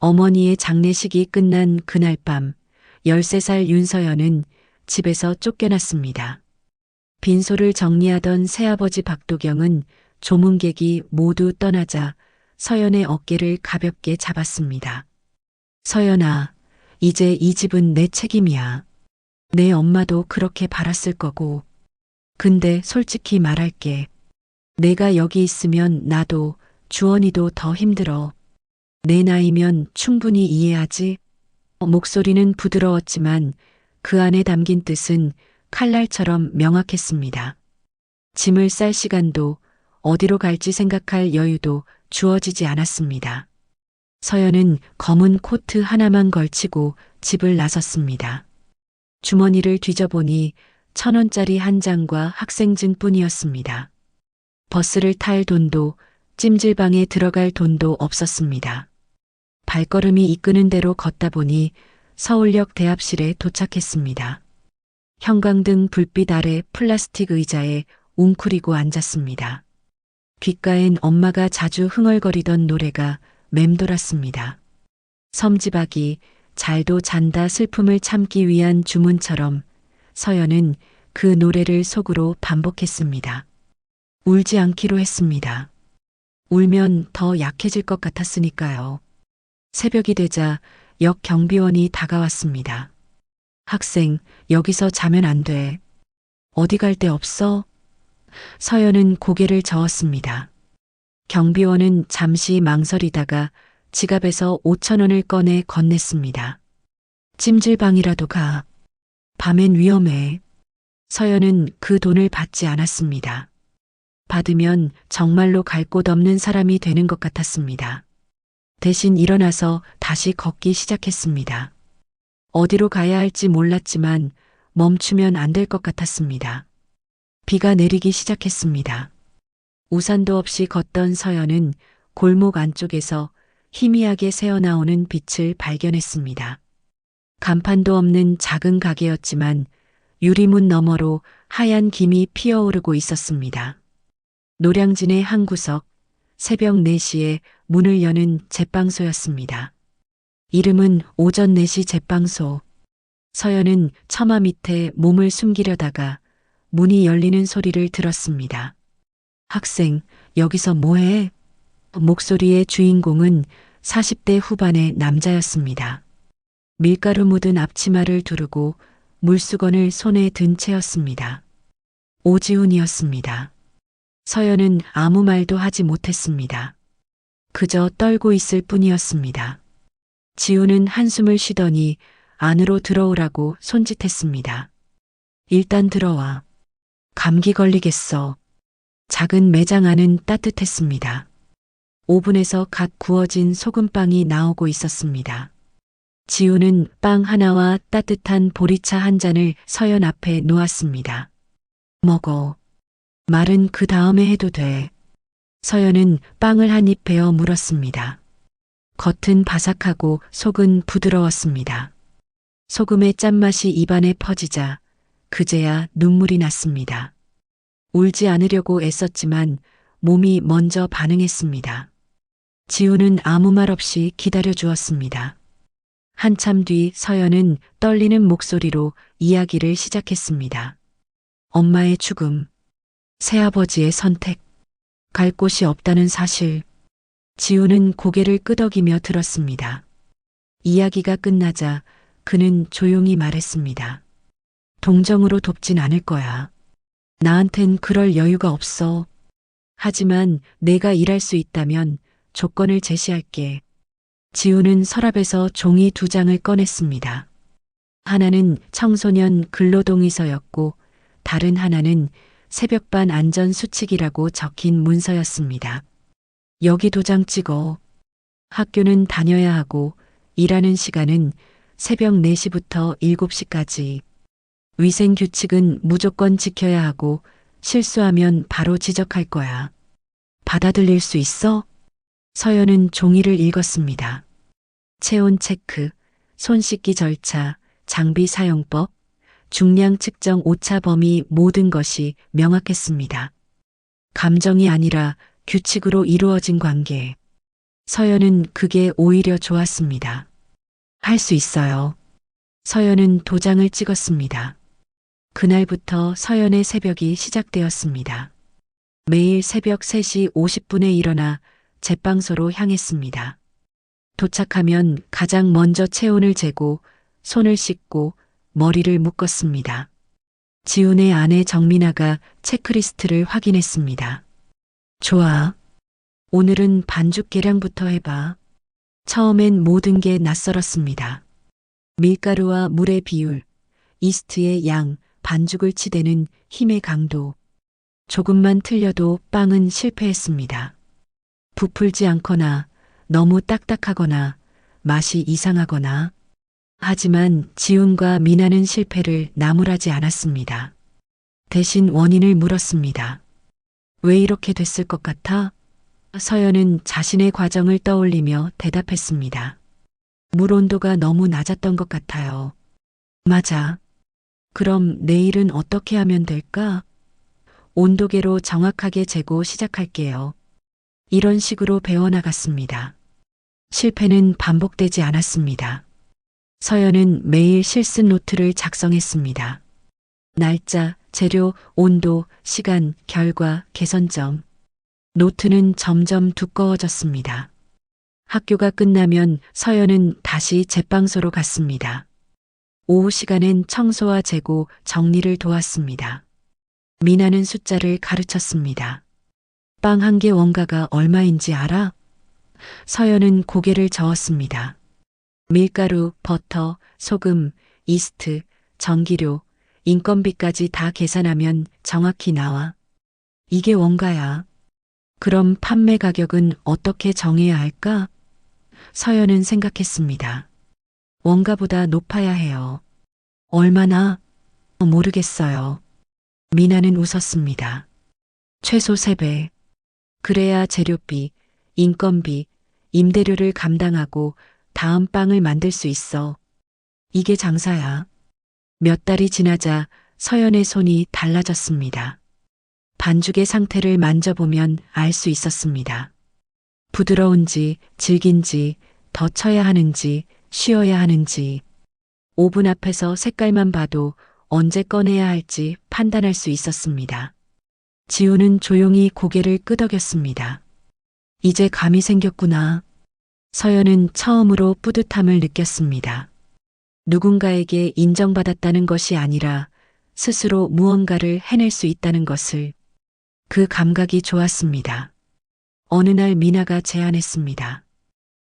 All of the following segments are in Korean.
어머니의 장례식이 끝난 그날 밤 13살 윤서연은 집에서 쫓겨났습니다. 빈소를 정리하던 새아버지 박도경은 조문객이 모두 떠나자 서연의 어깨를 가볍게 잡았습니다. 서연아, 이제 이 집은 내 책임이야. 내 엄마도 그렇게 바랐을 거고. 근데 솔직히 말할게. 내가 여기 있으면 나도 주원이도 더 힘들어. 내 나이면 충분히 이해하지? 목소리는 부드러웠지만 그 안에 담긴 뜻은 칼날처럼 명확했습니다. 짐을 쌀 시간도 어디로 갈지 생각할 여유도 주어지지 않았습니다. 서연은 검은 코트 하나만 걸치고 집을 나섰습니다. 주머니를 뒤져보니 1,000원짜리 한 장과 학생증 뿐이었습니다. 버스를 탈 돈도 찜질방에 들어갈 돈도 없었습니다. 발걸음이 이끄는 대로 걷다 보니 서울역 대합실에 도착했습니다. 형광등 불빛 아래 플라스틱 의자에 웅크리고 앉았습니다. 귓가엔 엄마가 자주 흥얼거리던 노래가 맴돌았습니다. 섬지박이 잘도 잔다 슬픔을 참기 위한 주문처럼 서연은 그 노래를 속으로 반복했습니다. 울지 않기로 했습니다. 울면 더 약해질 것 같았으니까요. 새벽이 되자 역 경비원이 다가왔습니다. 학생, 여기서 자면 안 돼. 어디 갈 데 없어? 서연은 고개를 저었습니다. 경비원은 잠시 망설이다가 지갑에서 5,000원을 꺼내 건넸습니다. 찜질방이라도 가. 밤엔 위험해. 서연은 그 돈을 받지 않았습니다. 받으면 정말로 갈 곳 없는 사람이 되는 것 같았습니다. 대신 일어나서 다시 걷기 시작했습니다. 어디로 가야 할지 몰랐지만 멈추면 안 될 것 같았습니다. 비가 내리기 시작했습니다. 우산도 없이 걷던 서연은 골목 안쪽에서 희미하게 새어나오는 빛을 발견했습니다. 간판도 없는 작은 가게였지만 유리문 너머로 하얀 김이 피어오르고 있었습니다. 노량진의 한 구석, 새벽 4시에 문을 여는 제빵소였습니다. 이름은 오전 4시 제빵소. 서연은 처마 밑에 몸을 숨기려다가 문이 열리는 소리를 들었습니다. 학생, 여기서 뭐해? 목소리의 주인공은 40대 후반의 남자였습니다. 밀가루 묻은 앞치마를 두르고 물수건을 손에 든 채였습니다. 오지훈이었습니다. 서연은 아무 말도 하지 못했습니다. 그저 떨고 있을 뿐이었습니다. 지훈은 한숨을 쉬더니 안으로 들어오라고 손짓했습니다. 일단 들어와. 감기 걸리겠어. 작은 매장 안은 따뜻했습니다. 오븐에서 갓 구워진 소금빵이 나오고 있었습니다. 지훈은 빵 하나와 따뜻한 보리차 한 잔을 서연 앞에 놓았습니다. 먹어. 말은 그 다음에 해도 돼. 서연은 빵을 한 입 베어 물었습니다. 겉은 바삭하고 속은 부드러웠습니다. 소금의 짠맛이 입안에 퍼지자 그제야 눈물이 났습니다. 울지 않으려고 애썼지만 몸이 먼저 반응했습니다. 지우는 아무 말 없이 기다려 주었습니다. 한참 뒤 서연은 떨리는 목소리로 이야기를 시작했습니다. 엄마의 죽음, 새아버지의 선택, 갈 곳이 없다는 사실. 지우는 고개를 끄덕이며 들었습니다. 이야기가 끝나자 그는 조용히 말했습니다. 동정으로 돕진 않을 거야. 나한텐 그럴 여유가 없어. 하지만 내가 일할 수 있다면 조건을 제시할게. 지우는 서랍에서 종이 2장을 꺼냈습니다. 하나는 청소년 근로동의서였고 다른 하나는 새벽반 안전수칙이라고 적힌 문서였습니다. 여기 도장 찍어. 학교는 다녀야 하고 일하는 시간은 새벽 4시부터 7시까지. 위생규칙은 무조건 지켜야 하고 실수하면 바로 지적할 거야. 받아들일 수 있어? 서연은 종이를 읽었습니다. 체온 체크, 손 씻기 절차, 장비 사용법, 중량 측정 오차 범위 모든 것이 명확했습니다. 감정이 아니라 규칙으로 이루어진 관계. 서연은 그게 오히려 좋았습니다. 할 수 있어요. 서연은 도장을 찍었습니다. 그날부터 서연의 새벽이 시작되었습니다. 매일 새벽 3시 50분에 일어나 제빵소로 향했습니다. 도착하면 가장 먼저 체온을 재고 손을 씻고 머리를 묶었습니다. 지훈의 아내 정민아가 체크리스트를 확인했습니다. 좋아. 오늘은 반죽 계량부터 해봐. 처음엔 모든 게 낯설었습니다. 밀가루와 물의 비율, 이스트의 양, 반죽을 치대는 힘의 강도. 조금만 틀려도 빵은 실패했습니다. 부풀지 않거나 너무 딱딱하거나 맛이 이상하거나. 하지만 지훈과 미나는 실패를 나무라지 않았습니다. 대신 원인을 물었습니다. 왜 이렇게 됐을 것 같아? 서연은 자신의 과정을 떠올리며 대답했습니다. 물 온도가 너무 낮았던 것 같아요. 맞아. 그럼 내일은 어떻게 하면 될까? 온도계로 정확하게 재고 시작할게요. 이런 식으로 배워나갔습니다. 실패는 반복되지 않았습니다. 서연은 매일 실습 노트를 작성했습니다. 날짜, 재료, 온도, 시간, 결과, 개선점. 노트는 점점 두꺼워졌습니다. 학교가 끝나면 서연은 다시 제빵소로 갔습니다. 오후 시간엔 청소와 재고, 정리를 도왔습니다. 미나는 숫자를 가르쳤습니다. 빵 한 개 원가가 얼마인지 알아? 서연은 고개를 저었습니다. 밀가루, 버터, 소금, 이스트, 전기료, 인건비까지 다 계산하면 정확히 나와. 이게 원가야. 그럼 판매 가격은 어떻게 정해야 할까? 서연은 생각했습니다. 원가보다 높아야 해요. 얼마나? 모르겠어요. 미나는 웃었습니다. 최소 3배. 그래야 재료비, 인건비, 임대료를 감당하고 다음 빵을 만들 수 있어. 이게 장사야. 몇 달이 지나자 서연의 손이 달라졌습니다. 반죽의 상태를 만져보면 알 수 있었습니다. 부드러운지, 질긴지, 더 쳐야 하는지, 쉬어야 하는지. 오븐 앞에서 색깔만 봐도 언제 꺼내야 할지 판단할 수 있었습니다. 지우는 조용히 고개를 끄덕였습니다. 이제 감이 생겼구나. 서연은 처음으로 뿌듯함을 느꼈습니다. 누군가에게 인정받았다는 것이 아니라 스스로 무언가를 해낼 수 있다는 것을. 그 감각이 좋았습니다. 어느 날 미나가 제안했습니다.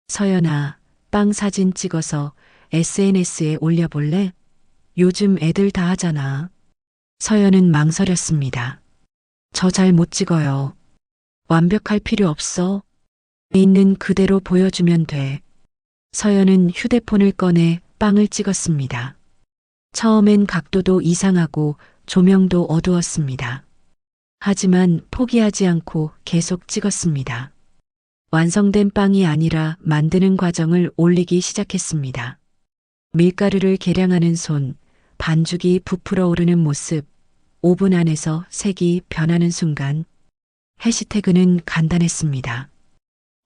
서연아, 빵 사진 찍어서 SNS에 올려볼래? 요즘 애들 다 하잖아. 서연은 망설였습니다. 저 잘 못 찍어요. 완벽할 필요 없어. 있는 그대로 보여주면 돼. 서연은 휴대폰을 꺼내 빵을 찍었습니다. 처음엔 각도도 이상하고 조명도 어두웠습니다. 하지만 포기하지 않고 계속 찍었습니다. 완성된 빵이 아니라 만드는 과정을 올리기 시작했습니다. 밀가루를 계량하는 손, 반죽이 부풀어 오르는 모습, 오븐 안에서 색이 변하는 순간. 해시태그는 간단했습니다.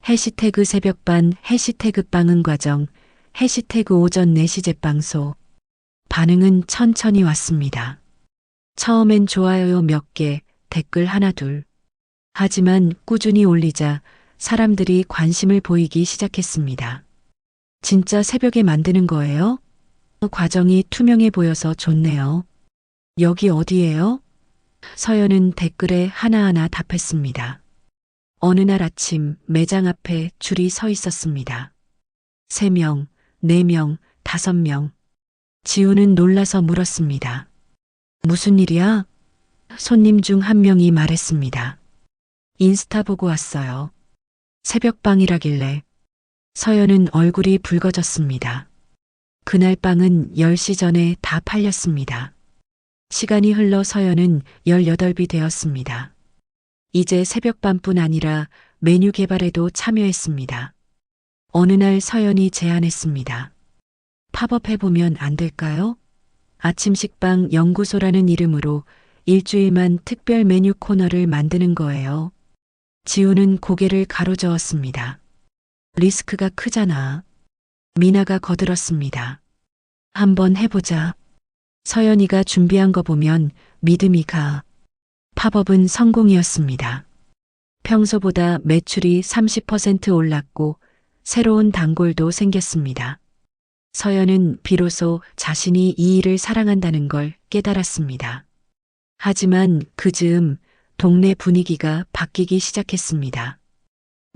해시태그 새벽반, 해시태그 빵은 과정, 해시태그 오전 4시 제빵소. 반응은 천천히 왔습니다. 처음엔 좋아요 몇 개, 댓글 하나 둘. 하지만 꾸준히 올리자 사람들이 관심을 보이기 시작했습니다. 진짜 새벽에 만드는 거예요? 과정이 투명해 보여서 좋네요. 여기 어디예요? 서연은 댓글에 하나하나 답했습니다. 어느 날 아침 매장 앞에 줄이 서 있었습니다. 3명, 4명, 5명. 지우는 놀라서 물었습니다. 무슨 일이야? 손님 중 한 명이 말했습니다. 인스타 보고 왔어요. 새벽빵이라길래. 서연은 얼굴이 붉어졌습니다. 그날 빵은 10시 전에 다 팔렸습니다. 시간이 흘러 서연은 18비 되었습니다. 이제 새벽밤뿐 아니라 메뉴 개발에도 참여했습니다. 어느 날 서연이 제안했습니다. 팝업 해보면 안 될까요? 아침 식빵 연구소라는 이름으로 일주일만 특별 메뉴 코너를 만드는 거예요. 지우는 고개를 가로저었습니다. 리스크가 크잖아. 미나가 거들었습니다. 한번 해보자. 서연이가 준비한 거 보면 믿음이 가. 팝업은 성공이었습니다. 평소보다 매출이 30% 올랐고 새로운 단골도 생겼습니다. 서연은 비로소 자신이 이 일을 사랑한다는 걸 깨달았습니다. 하지만 그 즈음 동네 분위기가 바뀌기 시작했습니다.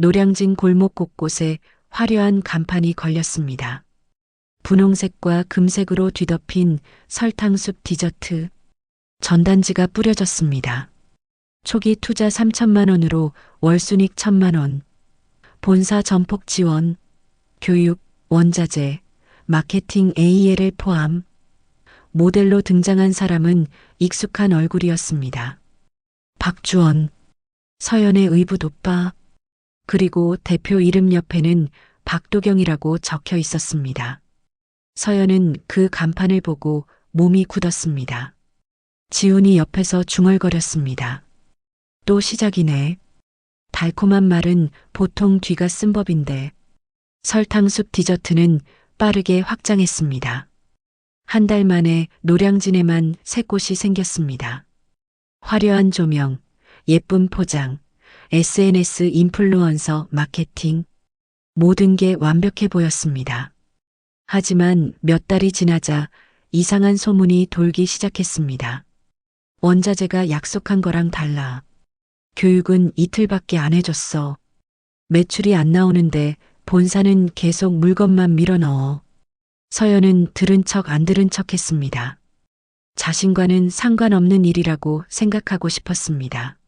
노량진 골목 곳곳에 화려한 간판이 걸렸습니다. 분홍색과 금색으로 뒤덮인 설탕숲 디저트. 전단지가 뿌려졌습니다. 초기 투자 3천만 원으로 월순익 1천만 원. 본사 전폭 지원, 교육, 원자재, 마케팅 ALL 포함. 모델로 등장한 사람은 익숙한 얼굴이었습니다. 박주원, 서연의 의붓 오빠, 그리고 대표 이름 옆에는 박도경이라고 적혀 있었습니다. 서연은 그 간판을 보고 몸이 굳었습니다. 지훈이 옆에서 중얼거렸습니다. 또 시작이네. 달콤한 말은 보통 뒤가 쓴 법인데 설탕숲 디저트는 빠르게 확장했습니다. 한 달 만에 노량진에만 3곳이 생겼습니다. 화려한 조명, 예쁜 포장, SNS 인플루언서 마케팅, 모든 게 완벽해 보였습니다. 하지만 몇 달이 지나자 이상한 소문이 돌기 시작했습니다. 원자재가 약속한 거랑 달라. 교육은 이틀밖에 안 해줬어. 매출이 안 나오는데 본사는 계속 물건만 밀어넣어. 서연은 들은 척 안 들은 척 했습니다. 자신과는 상관없는 일이라고 생각하고 싶었습니다.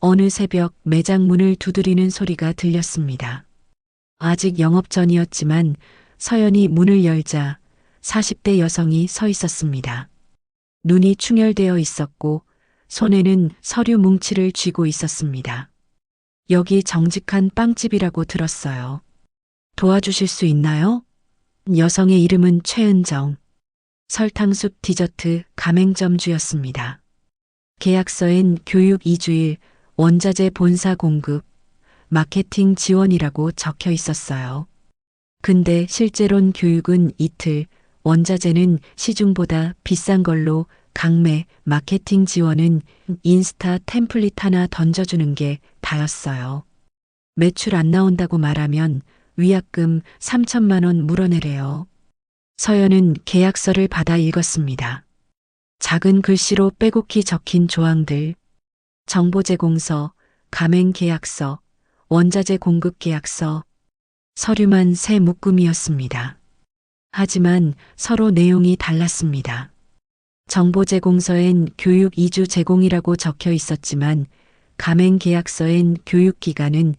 어느 새벽 매장 문을 두드리는 소리가 들렸습니다. 아직 영업 전이었지만 서연이 문을 열자 40대 여성이 서 있었습니다. 눈이 충혈되어 있었고 손에는 서류 뭉치를 쥐고 있었습니다. 여기 정직한 빵집이라고 들었어요. 도와주실 수 있나요? 여성의 이름은 최은정. 설탕숲 디저트 가맹점주였습니다. 계약서엔 교육 2주일, 원자재 본사 공급, 마케팅 지원이라고 적혀 있었어요. 근데 실제론 교육은 이틀, 원자재는 시중보다 비싼 걸로 강매, 마케팅 지원은 인스타 템플릿 하나 던져주는 게 다였어요. 매출 안 나온다고 말하면 위약금 3천만 원 물어내래요. 서연은 계약서를 받아 읽었습니다. 작은 글씨로 빼곡히 적힌 조항들, 정보 제공서, 가맹 계약서, 원자재 공급 계약서, 서류만 3묶음이었습니다. 하지만 서로 내용이 달랐습니다. 정보 제공서엔 교육 2주 제공이라고 적혀 있었지만 가맹 계약서엔 교육 기간은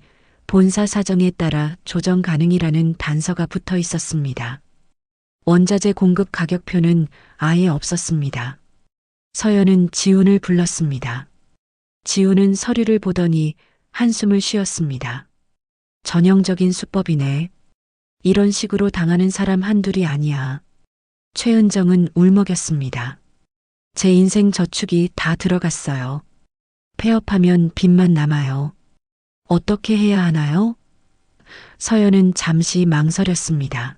본사 사정에 따라 조정 가능이라는 단서가 붙어 있었습니다. 원자재 공급 가격표는 아예 없었습니다. 서연은 지훈을 불렀습니다. 지훈은 서류를 보더니 한숨을 쉬었습니다. 전형적인 수법이네. 이런 식으로 당하는 사람 한둘이 아니야. 최은정은 울먹였습니다. 제 인생 저축이 다 들어갔어요. 폐업하면 빚만 남아요. 어떻게 해야 하나요? 서연은 잠시 망설였습니다.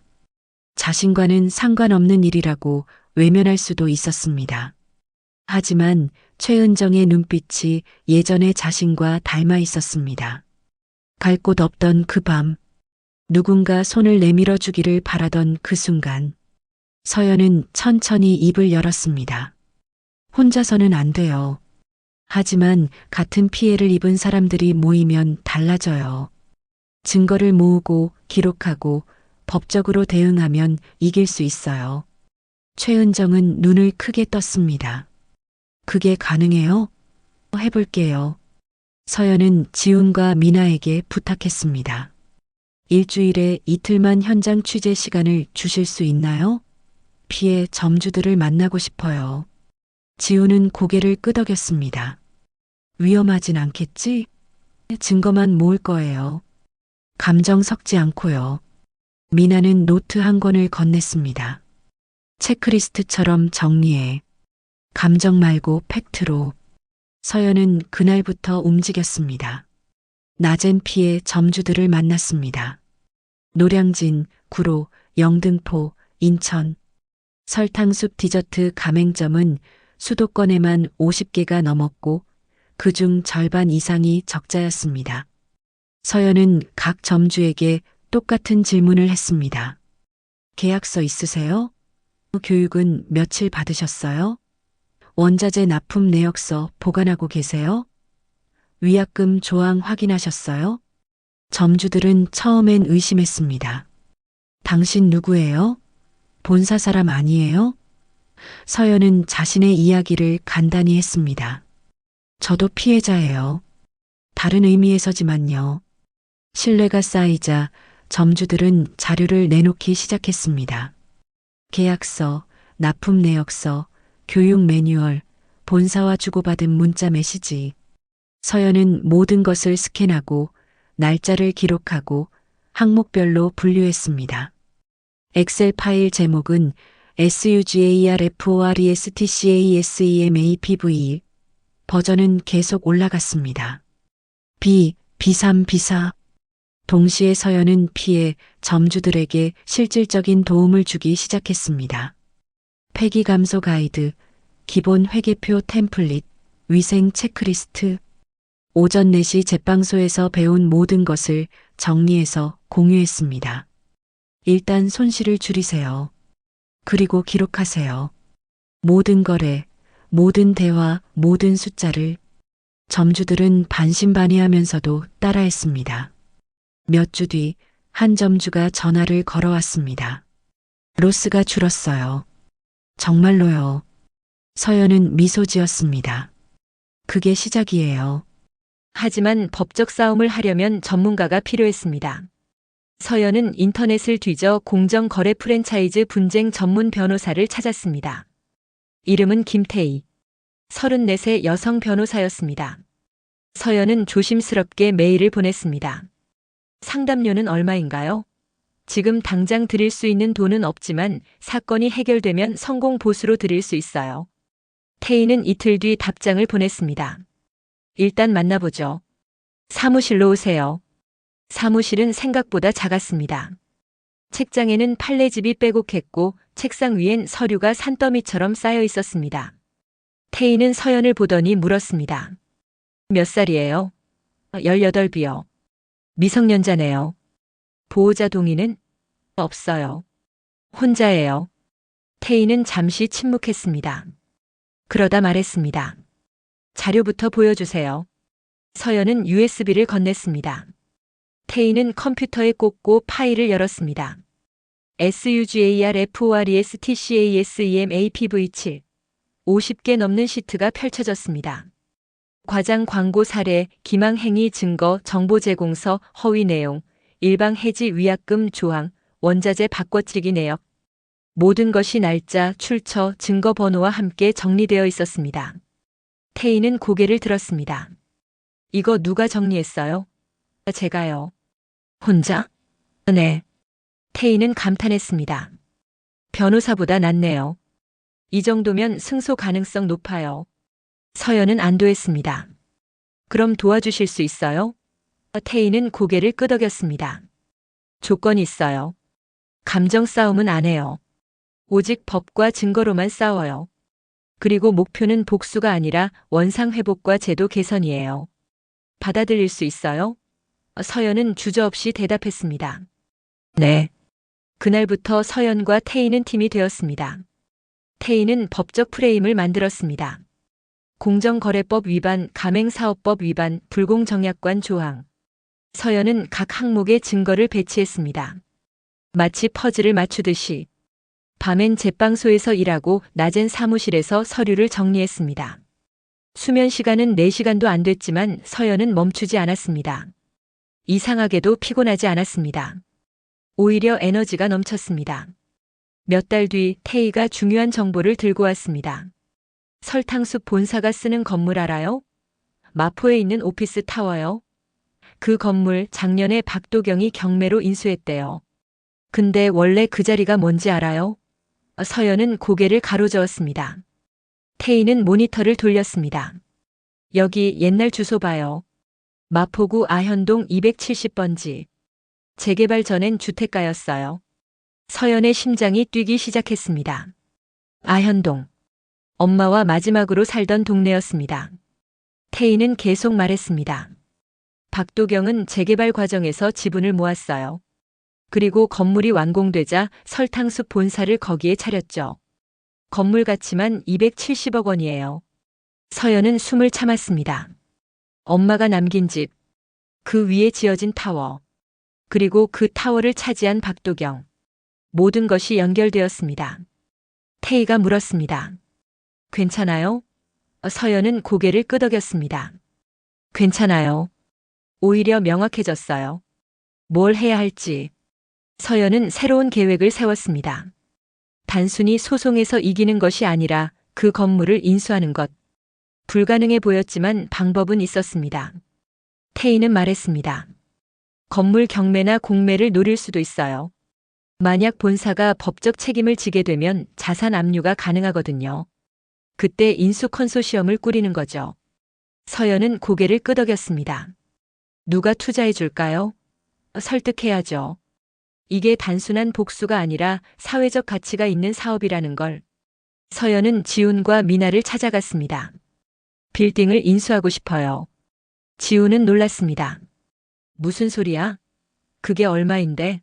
자신과는 상관없는 일이라고 외면할 수도 있었습니다. 하지만 최은정의 눈빛이 예전의 자신과 닮아 있었습니다. 갈 곳 없던 그 밤, 누군가 손을 내밀어 주기를 바라던 그 순간, 서연은 천천히 입을 열었습니다. 혼자서는 안 돼요. 하지만 같은 피해를 입은 사람들이 모이면 달라져요. 증거를 모으고 기록하고 법적으로 대응하면 이길 수 있어요. 최은정은 눈을 크게 떴습니다. 그게 가능해요? 해볼게요. 서연은 지훈과 미나에게 부탁했습니다. 일주일에 이틀만 현장 취재 시간을 주실 수 있나요? 피해 점주들을 만나고 싶어요. 지훈은 고개를 끄덕였습니다. 위험하진 않겠지? 증거만 모을 거예요. 감정 섞지 않고요. 미나는 노트 한 권을 건넸습니다. 체크리스트처럼 정리해. 감정 말고 팩트로. 서연은 그날부터 움직였습니다. 낮엔 피해 점주들을 만났습니다. 노량진, 구로, 영등포, 인천. 설탕숲 디저트 가맹점은 수도권에만 50개가 넘었고 그중 절반 이상이 적자였습니다. 서연은 각 점주에게 똑같은 질문을 했습니다. 계약서 있으세요? 교육은 며칠 받으셨어요? 원자재 납품 내역서 보관하고 계세요? 위약금 조항 확인하셨어요? 점주들은 처음엔 의심했습니다. 당신 누구예요? 본사 사람 아니에요? 서연은 자신의 이야기를 간단히 했습니다. 저도 피해자예요. 다른 의미에서지만요. 신뢰가 쌓이자 점주들은 자료를 내놓기 시작했습니다. 계약서, 납품 내역서, 교육 매뉴얼, 본사와 주고받은 문자 메시지. 서연은 모든 것을 스캔하고 날짜를 기록하고 항목별로 분류했습니다. 엑셀 파일 제목은 SUGARFORESTCASEMAPV. 버전은 계속 올라갔습니다. B3, B4. 동시에 서연은 P에 점주들에게 실질적인 도움을 주기 시작했습니다. 폐기 감소 가이드, 기본 회계표 템플릿, 위생 체크리스트. 오전 4시 제빵소에서 배운 모든 것을 정리해서 공유했습니다. 일단 손실을 줄이세요. 그리고 기록하세요. 모든 거래, 모든 대화, 모든 숫자를. 점주들은 반신반의하면서도 따라했습니다. 몇 주 뒤 한 점주가 전화를 걸어왔습니다. 로스가 줄었어요. 정말로요. 서연은 미소 지었습니다. 그게 시작이에요. 하지만 법적 싸움을 하려면 전문가가 필요했습니다. 서연은 인터넷을 뒤져 공정거래 프랜차이즈 분쟁 전문 변호사를 찾았습니다. 이름은 김태희. 34세 여성 변호사였습니다. 서연은 조심스럽게 메일을 보냈습니다. 상담료는 얼마인가요? 지금 당장 드릴 수 있는 돈은 없지만 사건이 해결되면 성공 보수로 드릴 수 있어요. 태희는 이틀 뒤 답장을 보냈습니다. 일단 만나보죠. 사무실로 오세요. 사무실은 생각보다 작았습니다. 책장에는 판례집이 빼곡했고 책상 위엔 서류가 산더미처럼 쌓여 있었습니다. 태희는 서연을 보더니 물었습니다. 몇 살이에요? 18이요. 미성년자네요. 보호자 동의는? 없어요. 혼자예요. 태희는 잠시 침묵했습니다. 그러다 말했습니다. 자료부터 보여주세요. 서연은 USB를 건넸습니다. 태희는 컴퓨터에 꽂고 파일을 열었습니다. SUGARFORESTCASEMAPV7. 50개 넘는 시트가 펼쳐졌습니다. 과장 광고 사례, 기망행위 증거, 정보 제공서, 허위 내용, 일방 해지 위약금 조항, 원자재 바꿔치기 내역. 모든 것이 날짜, 출처, 증거 번호와 함께 정리되어 있었습니다. 태희는 고개를 들었습니다. 이거 누가 정리했어요? 제가요. 혼자? 네. 태희는 감탄했습니다. 변호사보다 낫네요. 이 정도면 승소 가능성 높아요. 서연은 안도했습니다. 그럼 도와주실 수 있어요? 태희는 고개를 끄덕였습니다. 조건이 있어요. 감정 싸움은 안 해요. 오직 법과 증거로만 싸워요. 그리고 목표는 복수가 아니라 원상 회복과 제도 개선이에요. 받아들일 수 있어요? 서연은 주저없이 대답했습니다. 네. 그날부터 서연과 태희는 팀이 되었습니다. 태희는 법적 프레임을 만들었습니다. 공정거래법 위반, 가맹사업법 위반, 불공정약관 조항. 서연은 각 항목에 증거를 배치했습니다. 마치 퍼즐을 맞추듯이. 밤엔 제빵소에서 일하고 낮엔 사무실에서 서류를 정리했습니다. 수면 시간은 4시간도 안 됐지만 서연은 멈추지 않았습니다. 이상하게도 피곤하지 않았습니다. 오히려 에너지가 넘쳤습니다. 몇 달 뒤 태희가 중요한 정보를 들고 왔습니다. 설탕숲 본사가 쓰는 건물 알아요? 마포에 있는 오피스 타워요. 그 건물 작년에 박도경이 경매로 인수했대요. 근데 원래 그 자리가 뭔지 알아요? 서연은 고개를 가로저었습니다. 태희는 모니터를 돌렸습니다. 여기 옛날 주소 봐요. 마포구 아현동 270번지. 재개발 전엔 주택가였어요. 서연의 심장이 뛰기 시작했습니다. 아현동. 엄마와 마지막으로 살던 동네였습니다. 태희는 계속 말했습니다. 박도경은 재개발 과정에서 지분을 모았어요. 그리고 건물이 완공되자 설탕숲 본사를 거기에 차렸죠. 건물 가치만 270억 원이에요. 서연은 숨을 참았습니다. 엄마가 남긴 집, 그 위에 지어진 타워, 그리고 그 타워를 차지한 박도경. 모든 것이 연결되었습니다. 태희가 물었습니다. 괜찮아요? 서연은 고개를 끄덕였습니다. 괜찮아요. 오히려 명확해졌어요. 뭘 해야 할지. 서연은 새로운 계획을 세웠습니다. 단순히 소송에서 이기는 것이 아니라 그 건물을 인수하는 것. 불가능해 보였지만 방법은 있었습니다. 태희는 말했습니다. 건물 경매나 공매를 노릴 수도 있어요. 만약 본사가 법적 책임을 지게 되면 자산 압류가 가능하거든요. 그때 인수 컨소시엄을 꾸리는 거죠. 서연은 고개를 끄덕였습니다. 누가 투자해 줄까요? 설득해야죠. 이게 단순한 복수가 아니라 사회적 가치가 있는 사업이라는 걸. 서연은 지훈과 미나를 찾아갔습니다. 빌딩을 인수하고 싶어요. 지훈은 놀랐습니다. 무슨 소리야? 그게 얼마인데?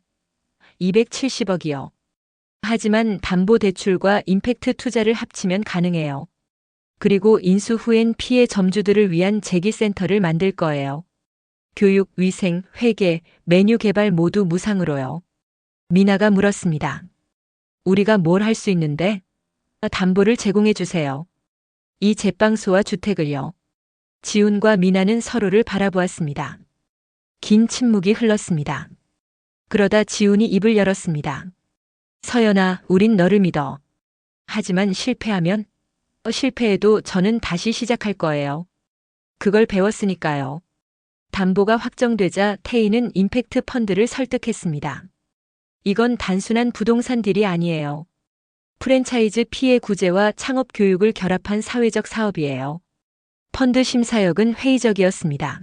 270억이요. 하지만 담보대출과 임팩트 투자를 합치면 가능해요. 그리고 인수 후엔 피해 점주들을 위한 재기센터를 만들 거예요. 교육, 위생, 회계, 메뉴 개발 모두 무상으로요. 미나가 물었습니다. 우리가 뭘 할 수 있는데? 담보를 제공해 주세요. 이 제빵소와 주택을요. 지훈과 미나는 서로를 바라보았습니다. 긴 침묵이 흘렀습니다. 그러다 지훈이 입을 열었습니다. 서연아, 우린 너를 믿어. 하지만 실패하면? 실패해도 저는 다시 시작할 거예요. 그걸 배웠으니까요. 담보가 확정되자 태희는 임팩트 펀드를 설득했습니다. 이건 단순한 부동산 딜이 아니에요. 프랜차이즈 피해 구제와 창업 교육을 결합한 사회적 사업이에요. 펀드 심사역은 회의적이었습니다.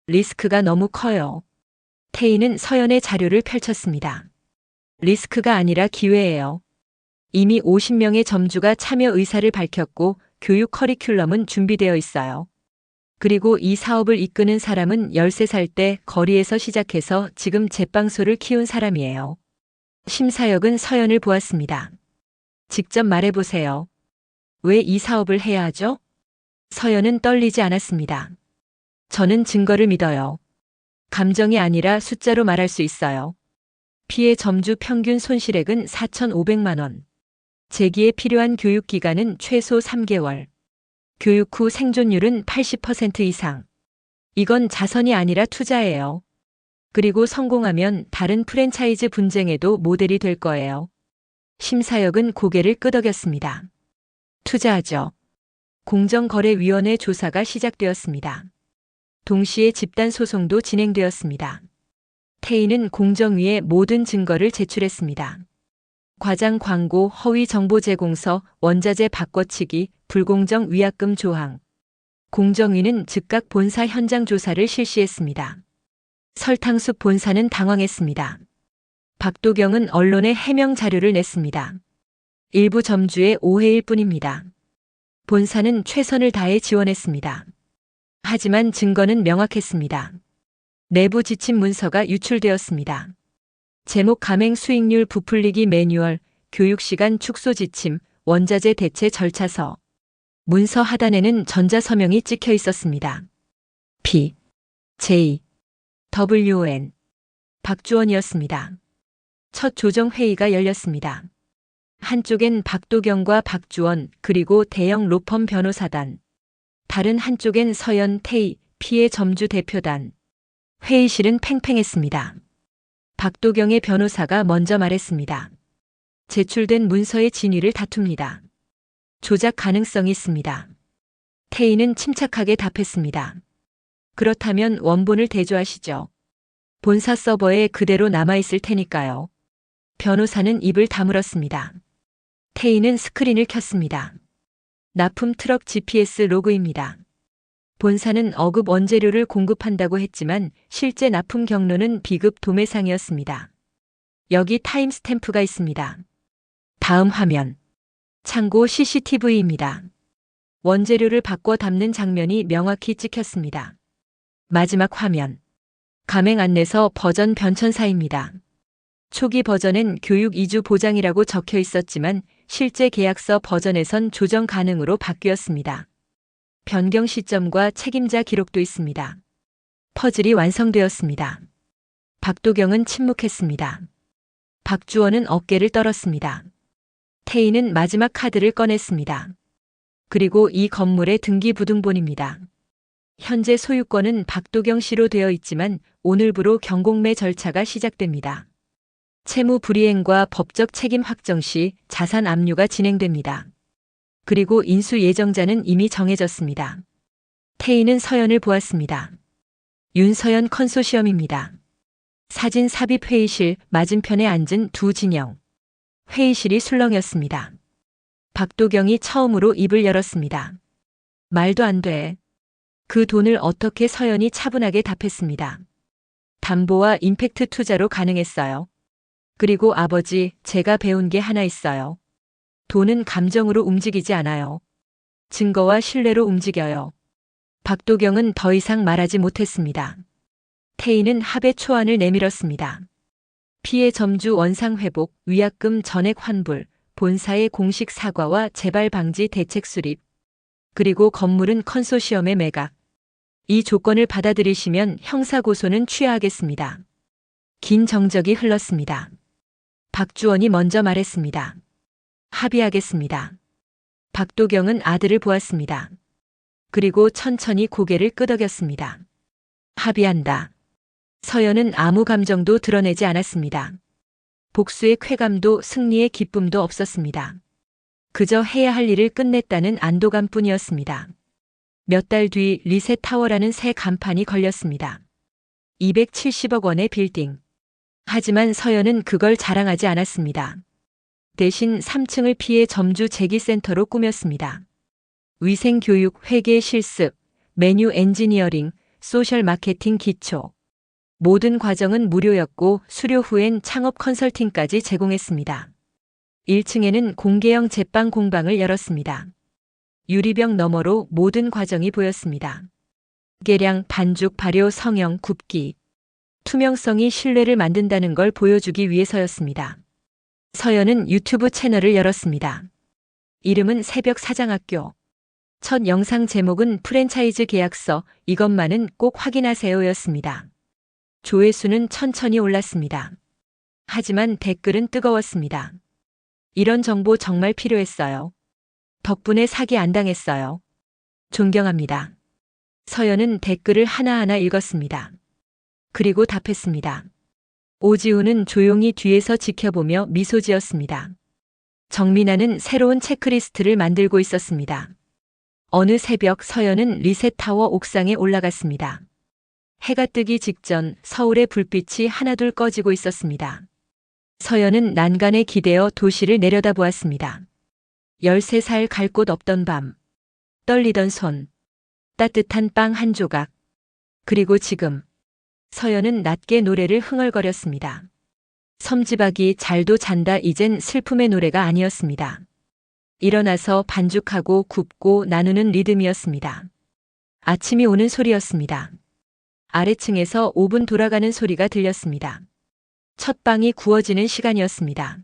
리스크가 너무 커요. 태희는 서연의 자료를 펼쳤습니다. 리스크가 아니라 기회예요. 이미 50명의 점주가 참여 의사를 밝혔고 교육 커리큘럼은 준비되어 있어요. 그리고 이 사업을 이끄는 사람은 13살 때 거리에서 시작해서 지금 제빵소를 키운 사람이에요. 심사역은 서연을 보았습니다. 직접 말해보세요. 왜 이 사업을 해야 하죠? 서연은 떨리지 않았습니다. 저는 증거를 믿어요. 감정이 아니라 숫자로 말할 수 있어요. 피해 점주 평균 손실액은 4,500만 원. 재기에 필요한 교육 기간은 최소 3개월. 교육 후 생존율은 80% 이상. 이건 자선이 아니라 투자예요. 그리고 성공하면 다른 프랜차이즈 분쟁에도 모델이 될 거예요. 심사역은 고개를 끄덕였습니다. 투자하죠. 공정거래위원회 조사가 시작되었습니다. 동시에 집단 소송도 진행되었습니다. 태희는 공정위에 모든 증거를 제출했습니다. 과장 광고, 허위 정보 제공서, 원자재 바꿔치기, 불공정 위약금 조항. 공정위는 즉각 본사 현장 조사를 실시했습니다. 설탕숲 본사는 당황했습니다. 박도경은 언론에 해명 자료를 냈습니다. 일부 점주의 오해일 뿐입니다. 본사는 최선을 다해 지원했습니다. 하지만 증거는 명확했습니다. 내부 지침 문서가 유출되었습니다. 제목 감행 수익률 부풀리기 매뉴얼, 교육시간 축소 지침, 원자재 대체 절차서. 문서 하단에는 전자서명이 찍혀 있었습니다. P, J, WN. 박주원이었습니다. 첫 조정회의가 열렸습니다. 한쪽엔 박도경과 박주원 그리고 대형 로펌 변호사단. 다른 한쪽엔 서연, 태희, 피해 점주 대표단. 회의실은 팽팽했습니다. 박도경의 변호사가 먼저 말했습니다. 제출된 문서의 진위를 다툽니다. 조작 가능성이 있습니다. 태희는 침착하게 답했습니다. 그렇다면 원본을 대조하시죠. 본사 서버에 그대로 남아있을 테니까요. 변호사는 입을 다물었습니다. 태희는 스크린을 켰습니다. 납품 트럭 GPS 로그입니다. 본사는 어급 원재료를 공급한다고 했지만 실제 납품 경로는 비급 도매상이었습니다. 여기 타임스탬프가 있습니다. 다음 화면. 창고 CCTV입니다. 원재료를 바꿔 담는 장면이 명확히 찍혔습니다. 마지막 화면. 가맹 안내서 버전 변천사입니다. 초기 버전엔 교육 2주 보장이라고 적혀 있었지만 실제 계약서 버전에선 조정 가능으로 바뀌었습니다. 변경 시점과 책임자 기록도 있습니다. 퍼즐이 완성되었습니다. 박도경은 침묵했습니다. 박주원은 어깨를 떨었습니다. 태희는 마지막 카드를 꺼냈습니다. 그리고 이 건물의 등기부등본입니다. 현재 소유권은 박도경 씨로 되어 있지만 오늘부로 경공매 절차가 시작됩니다. 채무 불이행과 법적 책임 확정 시 자산 압류가 진행됩니다. 그리고 인수 예정자는 이미 정해졌습니다. 태희는 서연을 보았습니다. 윤서연 컨소시엄입니다. 사진 삽입 회의실 맞은편에 앉은 두 진영. 회의실이 술렁였습니다. 박도경이 처음으로 입을 열었습니다. 말도 안 돼. 그 돈을 어떻게 서연이 차분하게 답했습니다. 담보와 임팩트 투자로 가능했어요. 그리고 아버지, 제가 배운 게 하나 있어요. 돈은 감정으로 움직이지 않아요. 증거와 신뢰로 움직여요. 박도경은 더 이상 말하지 못했습니다. 태희는 합의 초안을 내밀었습니다. 피해 점주 원상 회복, 위약금 전액 환불, 본사의 공식 사과와 재발 방지 대책 수립, 그리고 건물은 컨소시엄의 매각. 이 조건을 받아들이시면 형사고소는 취하하겠습니다. 긴 정적이 흘렀습니다. 박주원이 먼저 말했습니다. 합의하겠습니다. 박도경은 아들을 보았습니다. 그리고 천천히 고개를 끄덕였습니다. 합의한다. 서연은 아무 감정도 드러내지 않았습니다. 복수의 쾌감도 승리의 기쁨도 없었습니다. 그저 해야 할 일을 끝냈다는 안도감뿐이었습니다. 몇 달 뒤 리셋타워라는 새 간판이 걸렸습니다. 270억 원의 빌딩. 하지만 서연은 그걸 자랑하지 않았습니다. 대신 3층을 피해 점주 재기센터로 꾸몄습니다. 위생교육, 회계 실습, 메뉴 엔지니어링, 소셜 마케팅 기초. 모든 과정은 무료였고 수료 후엔 창업 컨설팅까지 제공했습니다. 1층에는 공개형 제빵 공방을 열었습니다. 유리병 너머로 모든 과정이 보였습니다. 계량, 반죽, 발효, 성형, 굽기. 투명성이 신뢰를 만든다는 걸 보여주기 위해서였습니다. 서연은 유튜브 채널을 열었습니다. 이름은 새벽 사장학교. 첫 영상 제목은 프랜차이즈 계약서, 이것만은 꼭 확인하세요였습니다. 조회수는 천천히 올랐습니다. 하지만 댓글은 뜨거웠습니다. 이런 정보 정말 필요했어요. 덕분에 사기 안 당했어요. 존경합니다. 서연은 댓글을 하나하나 읽었습니다. 그리고 답했습니다. 오지우는 조용히 뒤에서 지켜보며 미소 지었습니다. 정민아는 새로운 체크리스트를 만들고 있었습니다. 어느 새벽 서연은 리셋타워 옥상에 올라갔습니다. 해가 뜨기 직전 서울의 불빛이 하나둘 꺼지고 있었습니다. 서연은 난간에 기대어 도시를 내려다보았습니다. 13살 갈 곳 없던 밤. 떨리던 손. 따뜻한 빵 한 조각. 그리고 지금. 서연은 낮게 노래를 흥얼거렸습니다. 섬지박이 잘도 잔다 이젠 슬픔의 노래가 아니었습니다. 일어나서 반죽하고 굽고 나누는 리듬이었습니다. 아침이 오는 소리였습니다. 아래층에서 오븐 돌아가는 소리가 들렸습니다. 첫 빵이 구워지는 시간이었습니다.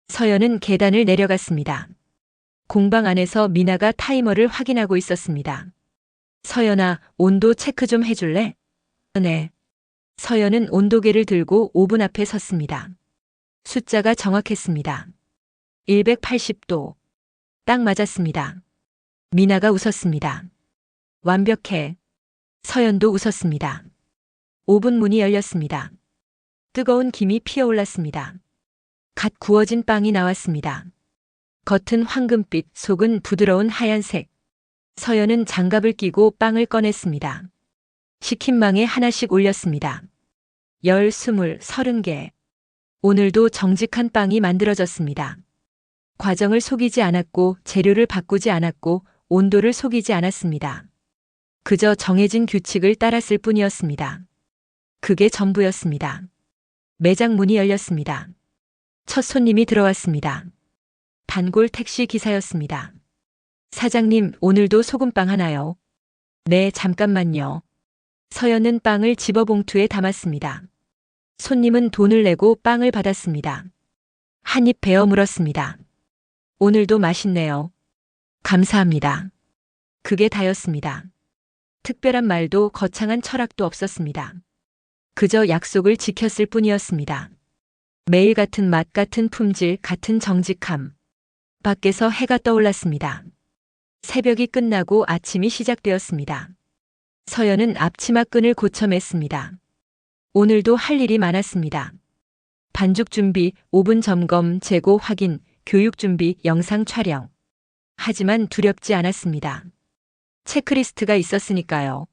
서연은 계단을 내려갔습니다. 공방 안에서 미나가 타이머를 확인하고 있었습니다. 서연아, 온도 체크 좀 해줄래? 네. 서연은 온도계를 들고 오븐 앞에 섰습니다. 숫자가 정확했습니다. 180도. 딱 맞았습니다. 미나가 웃었습니다. 완벽해. 서연도 웃었습니다. 오븐 문이 열렸습니다. 뜨거운 김이 피어올랐습니다. 갓 구워진 빵이 나왔습니다. 겉은 황금빛, 속은 부드러운 하얀색. 서연은 장갑을 끼고 빵을 꺼냈습니다. 식힌망에 하나씩 올렸습니다. 10, 20, 30개. 오늘도 정직한 빵이 만들어졌습니다. 과정을 속이지 않았고 재료를 바꾸지 않았고 온도를 속이지 않았습니다. 그저 정해진 규칙을 따랐을 뿐이었습니다. 그게 전부였습니다. 매장 문이 열렸습니다. 첫 손님이 들어왔습니다. 단골 택시 기사였습니다. 사장님, 오늘도 소금빵 하나요? 네, 잠깐만요. 서연은 빵을 지퍼봉투에 담았습니다. 손님은 돈을 내고 빵을 받았습니다. 한 입 베어 물었습니다. 오늘도 맛있네요. 감사합니다. 그게 다였습니다. 특별한 말도 거창한 철학도 없었습니다. 그저 약속을 지켰을 뿐이었습니다. 매일 같은 맛, 같은 품질, 같은 정직함. 밖에서 해가 떠올랐습니다. 새벽이 끝나고 아침이 시작되었습니다. 서연은 앞치마 끈을 고쳐 맸습니다. 오늘도 할 일이 많았습니다. 반죽 준비, 오븐 점검, 재고 확인, 교육 준비, 영상 촬영. 하지만 두렵지 않았습니다. 체크리스트가 있었으니까요.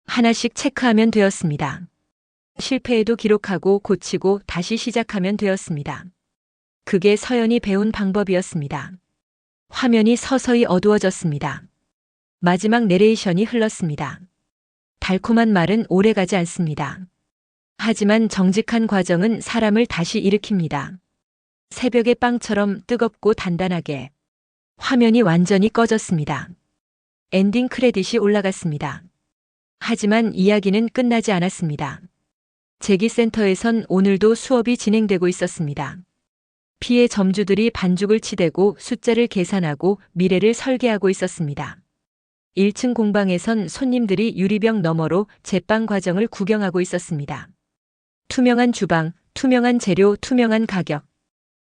하나씩 체크하면 되었습니다. 실패해도 기록하고 고치고 다시 시작하면 되었습니다. 그게 서연이 배운 방법이었습니다. 화면이 서서히 어두워졌습니다. 마지막 내레이션이 흘렀습니다. 달콤한 말은 오래가지 않습니다. 하지만 정직한 과정은 사람을 다시 일으킵니다. 새벽의 빵처럼 뜨겁고 단단하게. 화면이 완전히 꺼졌습니다. 엔딩 크레딧이 올라갔습니다. 하지만 이야기는 끝나지 않았습니다. 제기센터에선 오늘도 수업이 진행되고 있었습니다. 피해 점주들이 반죽을 치대고 숫자를 계산하고 미래를 설계하고 있었습니다. 1층 공방에선 손님들이 유리병 너머로 제빵 과정을 구경하고 있었습니다. 투명한 주방, 투명한 재료, 투명한 가격.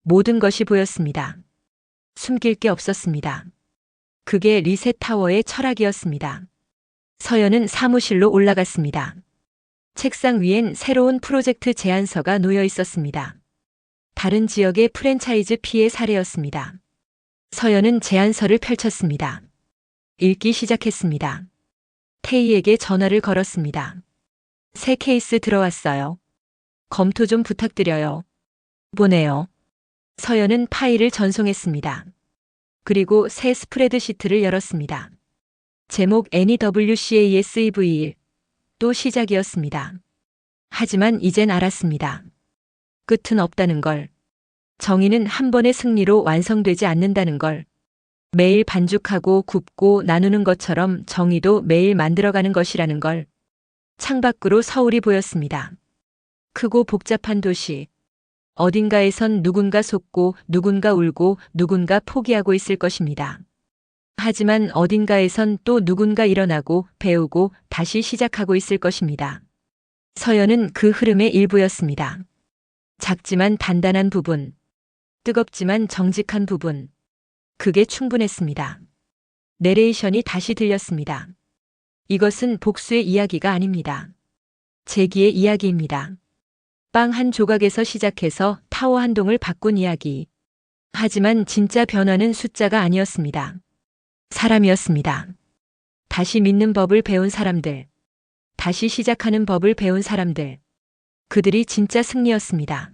모든 것이 보였습니다. 숨길 게 없었습니다. 그게 리셋 타워의 철학이었습니다. 서연은 사무실로 올라갔습니다. 책상 위엔 새로운 프로젝트 제안서가 놓여 있었습니다. 다른 지역의 프랜차이즈 피해 사례였습니다. 서연은 제안서를 펼쳤습니다. 읽기 시작했습니다. 태희에게 전화를 걸었습니다. 새 케이스 들어왔어요. 검토 좀 부탁드려요. 보내요. 서연은 파일을 전송했습니다. 그리고 새 스프레드시트를 열었습니다. 제목 NEWCASEV1. 또 시작이었습니다. 하지만 이젠 알았습니다. 끝은 없다는 걸. 정의는 한 번의 승리로 완성되지 않는다는 걸. 매일 반죽하고 굽고 나누는 것처럼 정의도 매일 만들어가는 것이라는 걸. 창밖으로 서울이 보였습니다. 크고 복잡한 도시. 어딘가에선 누군가 속고 누군가 울고 누군가 포기하고 있을 것입니다. 하지만 어딘가에선 또 누군가 일어나고 배우고 다시 시작하고 있을 것입니다. 서연은 그 흐름의 일부였습니다. 작지만 단단한 부분, 뜨겁지만 정직한 부분. 그게 충분했습니다. 내레이션이 다시 들렸습니다. 이것은 복수의 이야기가 아닙니다. 재기의 이야기입니다. 빵 한 조각에서 시작해서 타워 한 동을 바꾼 이야기. 하지만 진짜 변화는 숫자가 아니었습니다. 사람이었습니다. 다시 믿는 법을 배운 사람들. 다시 시작하는 법을 배운 사람들. 그들이 진짜 승리였습니다.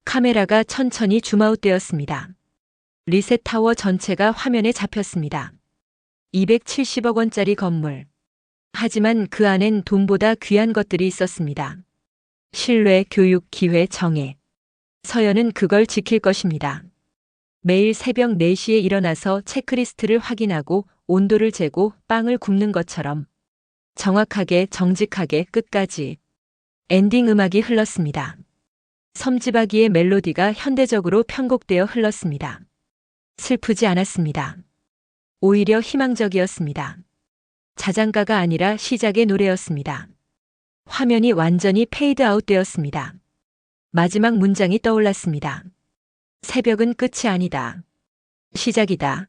카메라가 천천히 줌아웃되었습니다. 리셋 타워 전체가 화면에 잡혔습니다. 270억 원짜리 건물. 하지만 그 안엔 돈보다 귀한 것들이 있었습니다. 신뢰, 교육, 기회, 정의. 서연은 그걸 지킬 것입니다. 매일 새벽 4시에 일어나서 체크리스트를 확인하고 온도를 재고 빵을 굽는 것처럼 정확하게, 정직하게, 끝까지. 엔딩 음악이 흘렀습니다. 섬지박이의 멜로디가 현대적으로 편곡되어 흘렀습니다. 슬프지 않았습니다. 오히려 희망적이었습니다. 자장가가 아니라 시작의 노래였습니다. 화면이 완전히 페이드 아웃 되었습니다. 마지막 문장이 떠올랐습니다. 새벽은 끝이 아니다. 시작이다.